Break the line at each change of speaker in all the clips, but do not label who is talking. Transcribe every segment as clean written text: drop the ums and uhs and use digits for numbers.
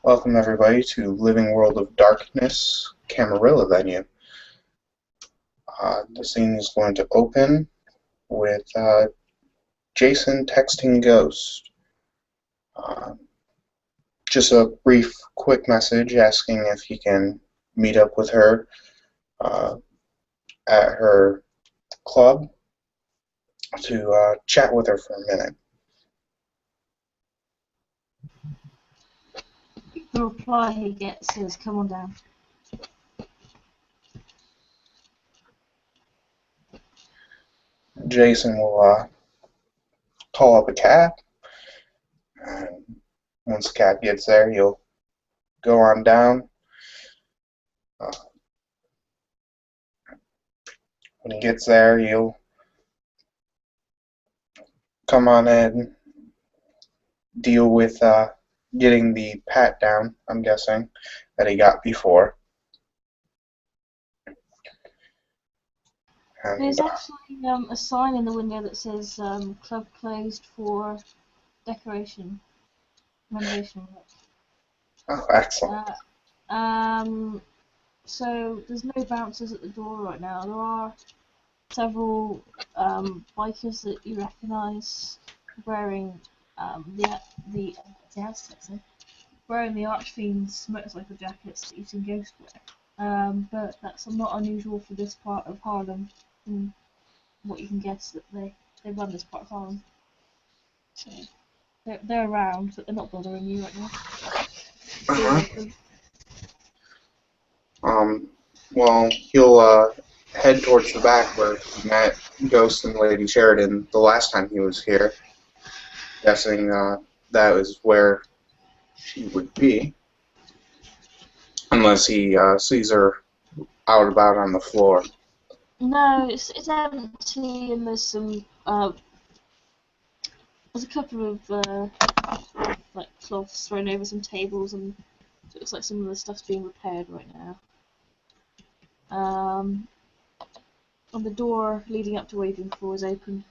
Welcome everybody to Living World of Darkness Camarilla venue. The scene is going to open with Jason texting Ghost. Uh, just a brief, quick message asking if he can meet up with her at her club to chat with her for a minute.
The reply he gets is, "Come on down."
Jason will call up a cab, and once the cab gets there, he'll go on down. When he gets there, he'll come on in, deal with getting the pat down, I'm guessing, that he got before. And,
There's actually a sign in the window that says "Club closed for decoration renovation work."
oh, excellent.
So there's no bouncers at the door right now. There are several bikers that you recognise wearing the Aztecs, wearing the Archfiend's motorcycle jackets that you've seen Ghost wear. But that's not unusual for this part of Harlem. And what you can guess that they run this part of Harlem. So they're around, but they're not bothering you right now.
Uh-huh. Well, he'll head towards the back where he met Ghost and Lady Sheridan the last time he was here, guessing that was where she would be, unless he sees her out about on the floor.
No, it's empty, and there's a couple of like cloths thrown over some tables, and it looks like some of the stuff's being repaired right now. And the door leading up to where you've been before is open.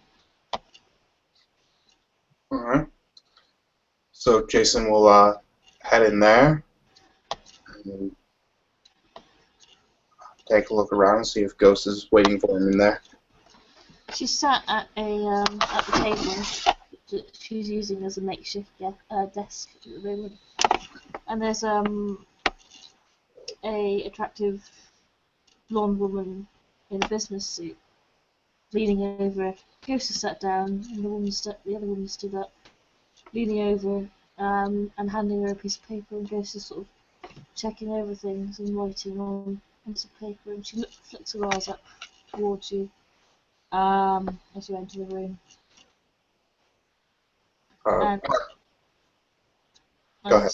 Alright. So Jason will head in there and take a look around and see if Ghost is waiting for him in there.
She's sat at the table that she's using as a makeshift desk at the moment. And there's a attractive blonde woman in a business suit leaning over. Ghost is sat down, and the other woman stood up, leaning over and handing her a piece of paper. And Ghost is sort of checking over things and writing on some paper. And she flicks her eyes up towards you as you enter the room.
Go ahead.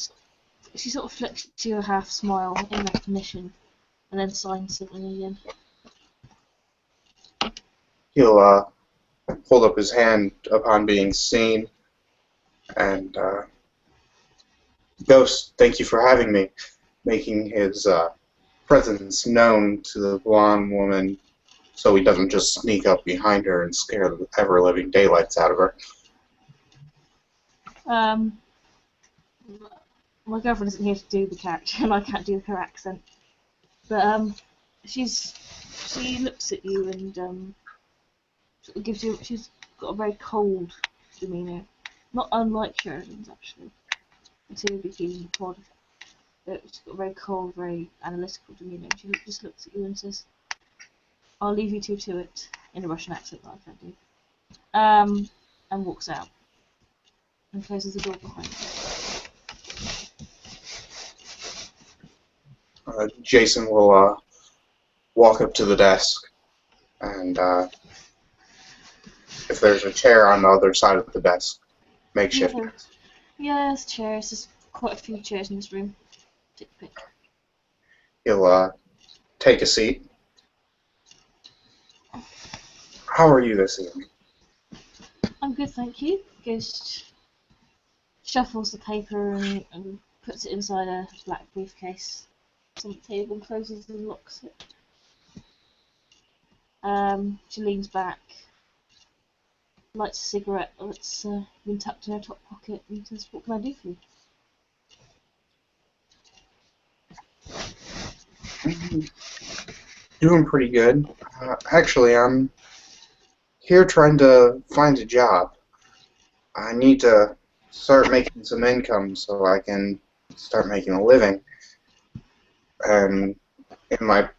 She sort of flicks you a half smile in recognition, and then signs something again.
He'll hold up his hand upon being seen, and Ghost, thank you for having me, making his presence known to the blonde woman so he doesn't just sneak up behind her and scare the ever-living daylights out of her.
My girlfriend isn't here to do the character, and I can't do her accent. But she looks at you and sort of gives you. She's got a very cold demeanour, not unlike Sheridan's actually, until you begin the pod. But she's got a very cold, very analytical demeanour. She just looks at you and says, "I'll leave you two to it," in a Russian accent that I can't do. And walks out and closes the door behind her.
Jason will walk up to the desk, and if there's a chair on the other side of the desk, makeshift.
Yeah, there's chairs. There's quite a few chairs in this room. Take a pick.
He'll take a seat. How are you this evening?
I'm good, thank you. Ghost shuffles the paper and puts it inside a black briefcase. It's on the table and closes and locks it. She leans back, lights a cigarette that's been tucked in her top pocket, and says, "What can I do for you?"
Doing pretty good. Actually, I'm here trying to find a job. I need to start making some income so I can start making a living. And in my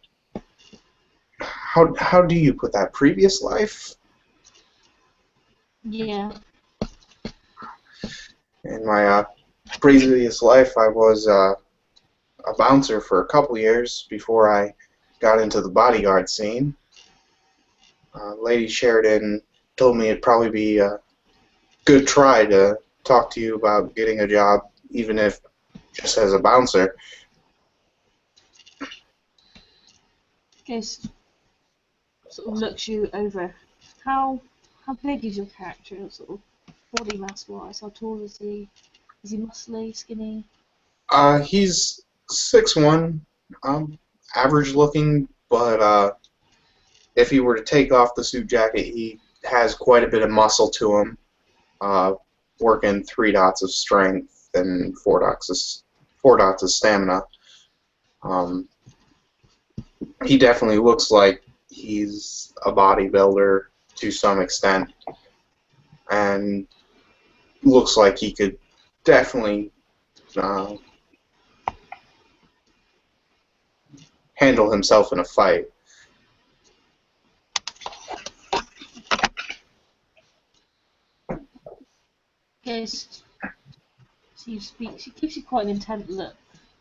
how do you put that? Previous life?
Yeah.
In my previous life, I was a bouncer for a couple years before I got into the bodyguard scene. Lady Sheridan told me it'd probably be a good try to talk to you about getting a job, even if just as a bouncer.
Ghost sort of looks you over. How big is your character, sort of body mass wise? How tall is he? Is he muscly, skinny?
He's 6'1", average looking, but if he were to take off the suit jacket, he has quite a bit of muscle to him, uh, working 3 dots of strength and 4 dots of stamina. Um, he definitely looks like he's a bodybuilder to some extent, and looks like he could definitely uh, handle himself in a fight.
Ghost sees she gives you quite an intent look.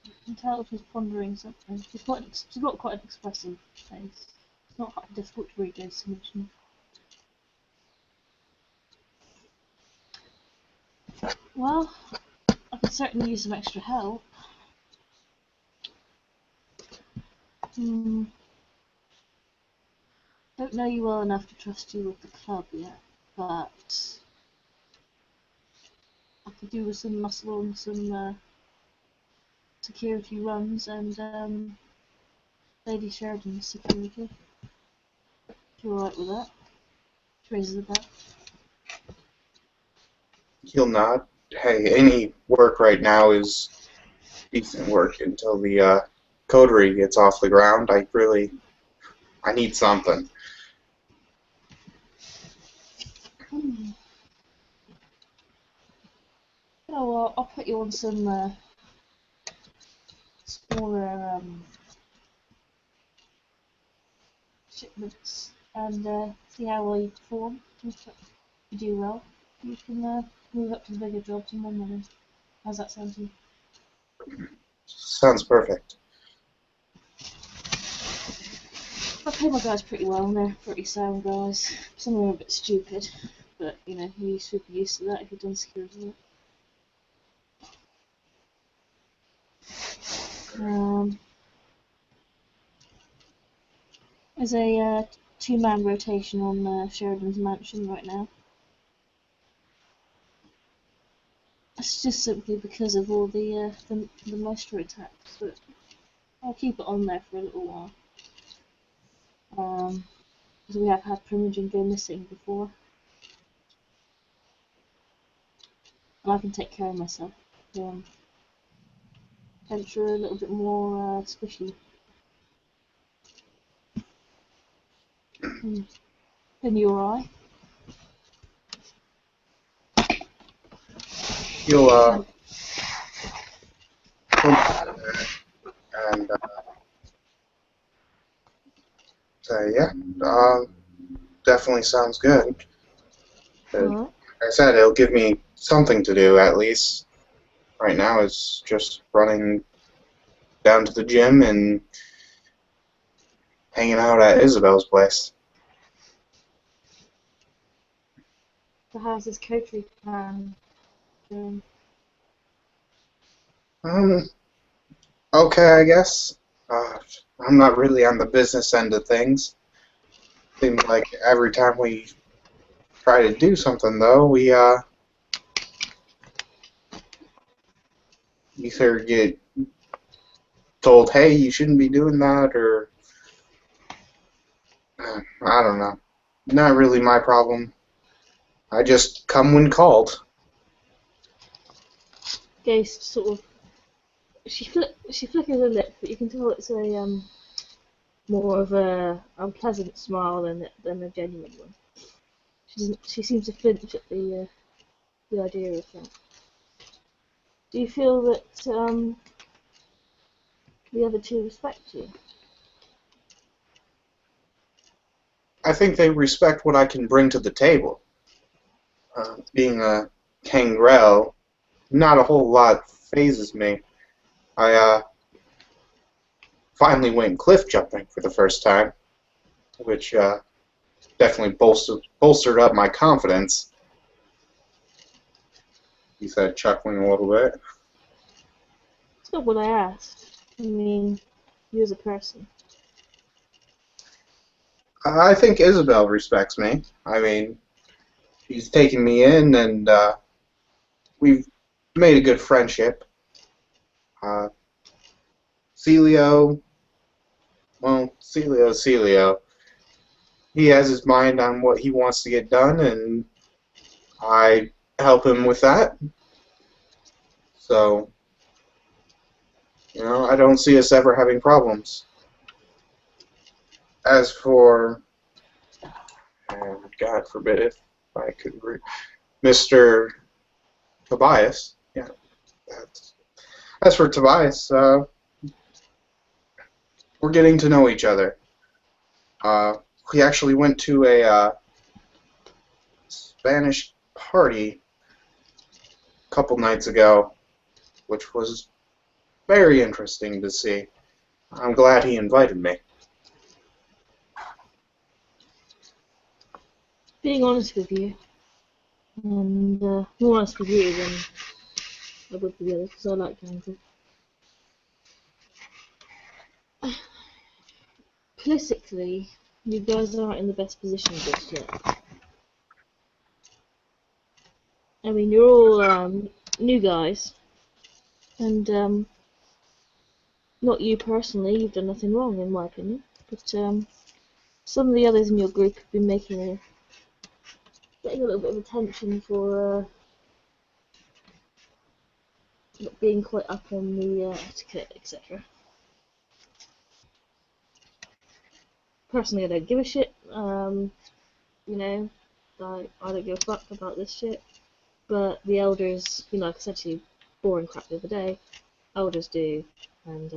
You can tell she's pondering something. She's got quite an expressive face. It's not quite difficult to read Ghost's emotion. Well, I could certainly use some extra help. Hmm. Don't know you well enough to trust you with the club yet, but I could do with some muscle and some security runs and Lady Sheridan's security. If you're alright with that. She raises the bell.
He'll nod. Hey, any work right now is decent work until the coterie gets off the ground. I need something.
Hmm. Oh well, I'll put you on some smaller shipments and see how well you perform. If you do well, you can move up to the bigger jobs and more money. How's that sound to you?
Sounds perfect.
I pay my guys pretty well, and they're pretty sound guys. Some of them are a bit stupid, but you know, you're super used to that if you've done security work. Um, there's a two-man rotation on Sheridan's mansion right now. It's just simply because of all the moisture attacks, but I'll keep it on there for a little while. Because we have had Primogen go missing before, and I can take care of myself. Venture a little bit more squishy. Than you or I.
He'll and say, yeah, definitely sounds good.
Alright.
Like I said, it'll give me something to do at least. Right now, it's just running down to the gym and hanging out at Isabel's place.
So how's this coterie plan going?
Um, okay, I guess. Uh, I'm not really on the business end of things. Seems like every time we try to do something, though, we either get told, "Hey, you shouldn't be doing that," or I don't know. Not really my problem. I just come when called.
Ghost sort of she flickers her lip, but you can tell it's a more of a unpleasant smile than a genuine one. She seems to flinch at the idea of that. Do you feel that the other two respect you?
I think they respect what I can bring to the table. Being a Kangrel, not a whole lot phases me. I finally went cliff jumping for the first time, which definitely bolstered up my confidence, he said, chuckling a little bit.
It's not what I asked. I mean, you as a person.
I think Isabel respects me. I mean, she's taken me in, and we've made a good friendship. Uh, Celio, well, Celio. He has his mind on what he wants to get done, and I help him with that. So, I don't see us ever having problems. As for, and God forbid if I could read, Mr. Tobias, yeah, as for Tobias, we're getting to know each other. We actually went to a Spanish party a couple nights ago, which was very interesting to see. I'm glad he invited me.
Being honest with you, and more honest with you than I would with the others, because I like Andrew. Politically, you guys aren't in the best position just yet. I mean, you're all new guys, and not you personally, you've done nothing wrong in my opinion, but some of the others in your group have been getting a little bit of attention for not being quite up on the etiquette, etc. Personally, I don't give a shit. You know, I don't give a fuck about this shit. But the elders, like I said to you, boring crap the other day. Elders do, and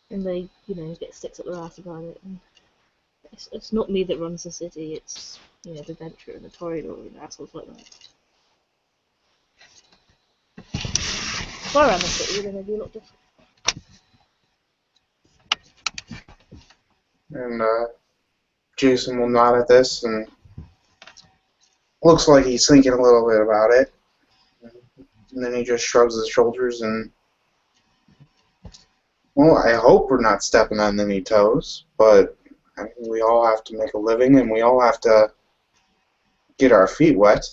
they, get sticks up their ass about it. And it's not me that runs the city. It's the Venture and the Toreador and assholes like that. If I ran the city, then it'd be a lot different.
And Jason will nod at this, and looks like he's thinking a little bit about it. And then he just shrugs his shoulders and, well, I hope we're not stepping on any toes, but I mean, we all have to make a living, and we all have to get our feet wet.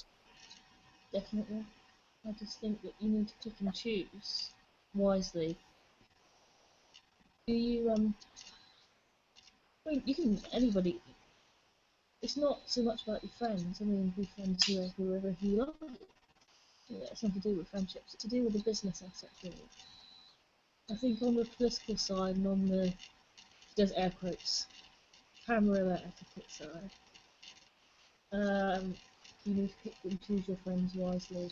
Definitely. I just think that you need to pick and choose wisely. Do you, I mean, you can, anybody, it's not so much about your friends. I mean, be friends with whoever you like. It's nothing to do with friendships. It's to do with the business aspect of it. I think on the political side and on the, there's air quotes, Camarilla etiquette side, you need to pick and choose your friends wisely.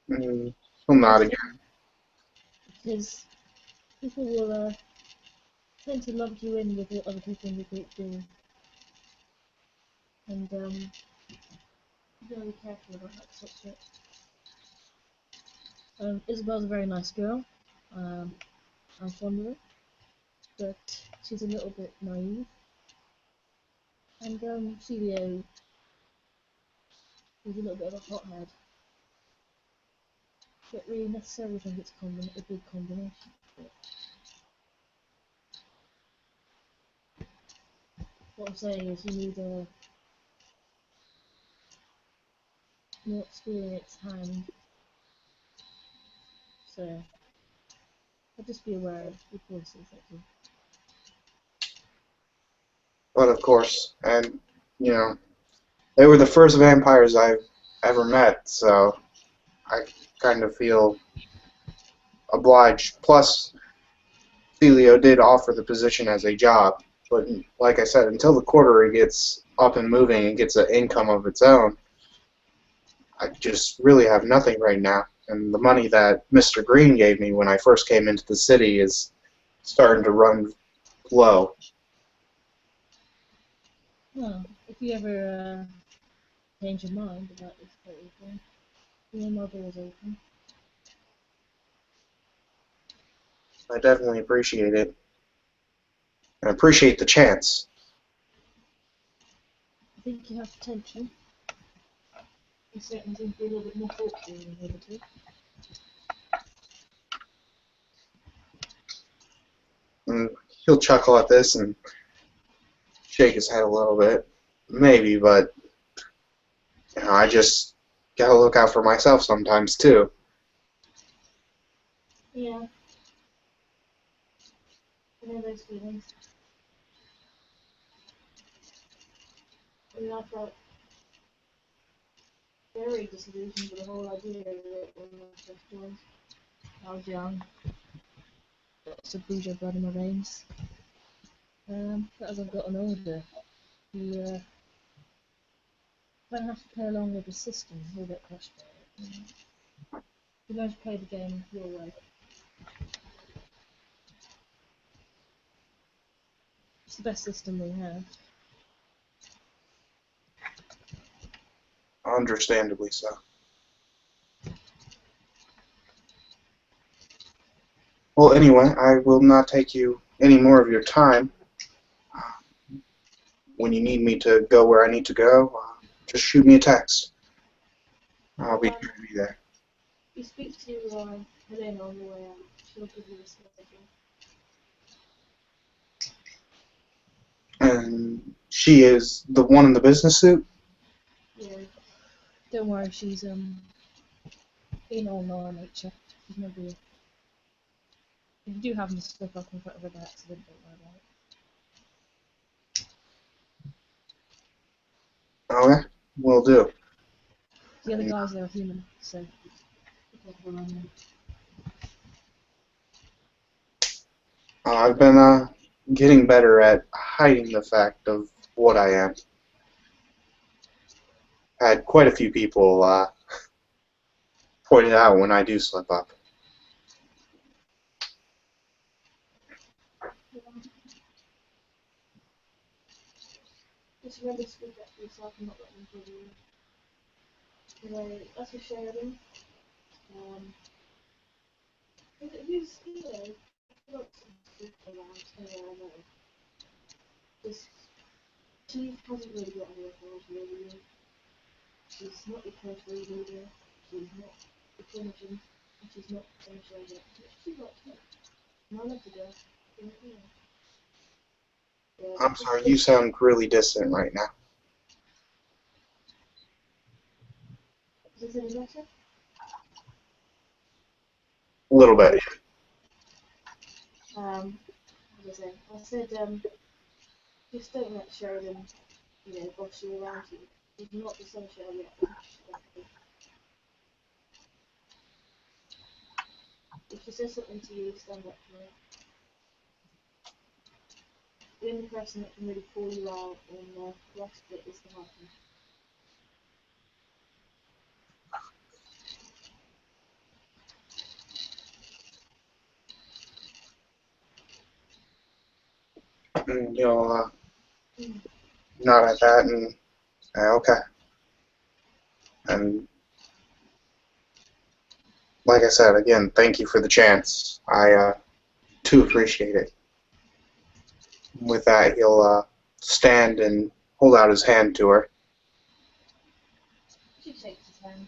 He'll nod again.
Because people will tend to lump you in with what other people in the group do. And be very careful about that sort of shit. Isabel's a very nice girl. I'm fond of her. But she's a little bit naive. And Celio is a little bit of a hothead. Don't really necessarily think it's a good combination. But what I'm saying is you need a more experienced hand. So I'll just be aware of the voices that do.
But of course, and they were the first vampires I've ever met, so I kind of feel obliged. Plus, Celio did offer the position as a job, but like I said, until the quartery gets up and moving and gets an income of its own, I just really have nothing right now. And the money that Mr. Green gave me when I first came into the city is starting to run low.
Well, if you ever change your mind about this sort of thing, my door is open.
I definitely appreciate it. And appreciate the chance.
I think you have potential. You certainly seem to be a little bit more thoughtful than the other two.
And he'll chuckle at this and shake his head a little bit. Maybe, but I just gotta look out for myself sometimes too.
Yeah. I know those feelings. I mean, I felt very disillusioned with the whole idea of it when I first joined. I was young, lots of bourgeois blood in my veins. But as I've gotten older, you don't have to play along with the system, you'll get crushed by it. You learn to play the game your way. It's the best system we have.
Understandably so. Well, anyway, I will not take you any more of your time. When you need me to go where I need to go, just shoot me a text. I'll be sure to be there.
You speak to Helena on the way out. She'll give you a schedule.
And she is the one in the business suit?
Yeah. Don't worry, she's in all our nature. She's no good. If you do happen to slip up in front of her by accident, don't worry about it.
Okay, will do.
The other guys, they're human, so be careful around them.
I've been getting better at hiding the fact of what I am. Had quite a few people point it out when I do slip up.
Just remember to speak up for yourself and not let them bother you. Anyway, as for Sheridan, who's, lots of people around anywhere I know. Just, she hasn't really got any authority over you. She's not your personal leader, she's not the clinician, and she's not the Sheridan. She's not too. And I love the girl. Yeah,
I'm sorry, you sound really distant right now.
is this any better?
A little bit.
What was I said, just don't let Sheridan, boss you around you. She's not the sunshine yet. If she says something to you, stand up for it. The only person that can really call you out in the rest of it is the husband.
And you'll nod at that and say, okay. And like I said, again, thank you for the chance. I too appreciate it. With that, he'll stand and hold out his hand to her.
She shakes his hand.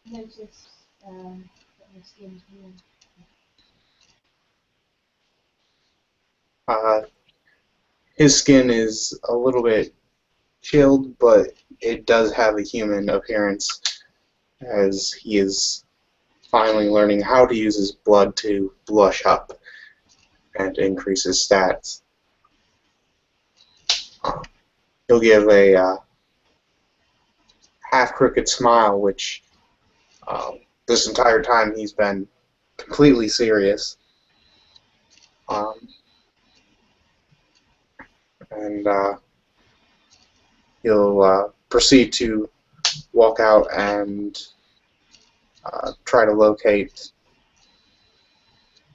You notice that her skin's warm.
His skin is a little bit chilled, but it does have a human appearance, as he is finally learning how to use his blood to blush up and increase his stats. He'll give a half-crooked smile, which this entire time he's been completely serious. And he'll proceed to walk out and try to locate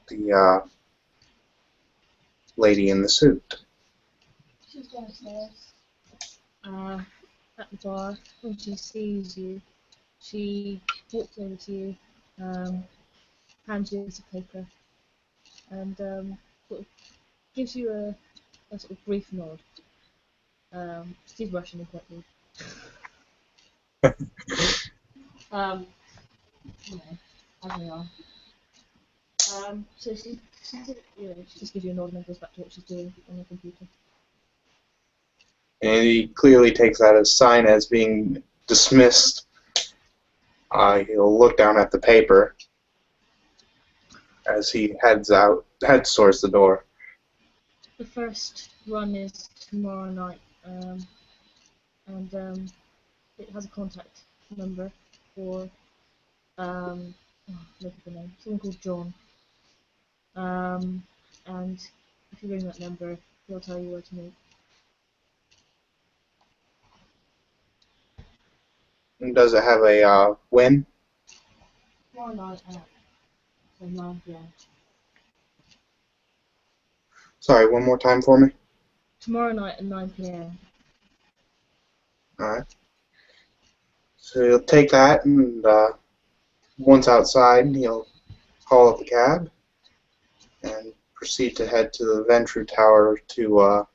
the lady in the suit.
She's downstairs. At the bar. When she sees you, she walks over to you, hands you a piece of paper, and sort of gives you a sort of brief nod. She's Russian and quite rude. You know, as they are. So she just gives you a nod and then goes back to what she's doing on the computer.
And he clearly takes that as a sign as being dismissed. He'll look down at the paper as he heads towards the door.
The first run is tomorrow night, and it has a contact number for look at the name, someone called John. And if you ring that number, he'll tell you where to meet.
And does it have a win?
Tomorrow night at 9 p.m.
Sorry, one more time for me.
Tomorrow night at 9 p.m.
Alright. So he'll take that, and once outside, he'll call up a cab and proceed to head to the Ventrue Tower to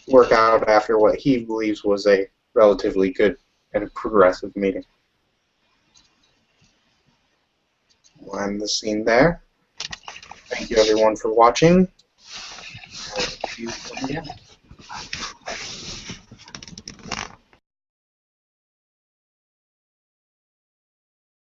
work out after what he believes was a relatively good and progressive meeting. We'll end the scene there. Thank you everyone for watching. See you again.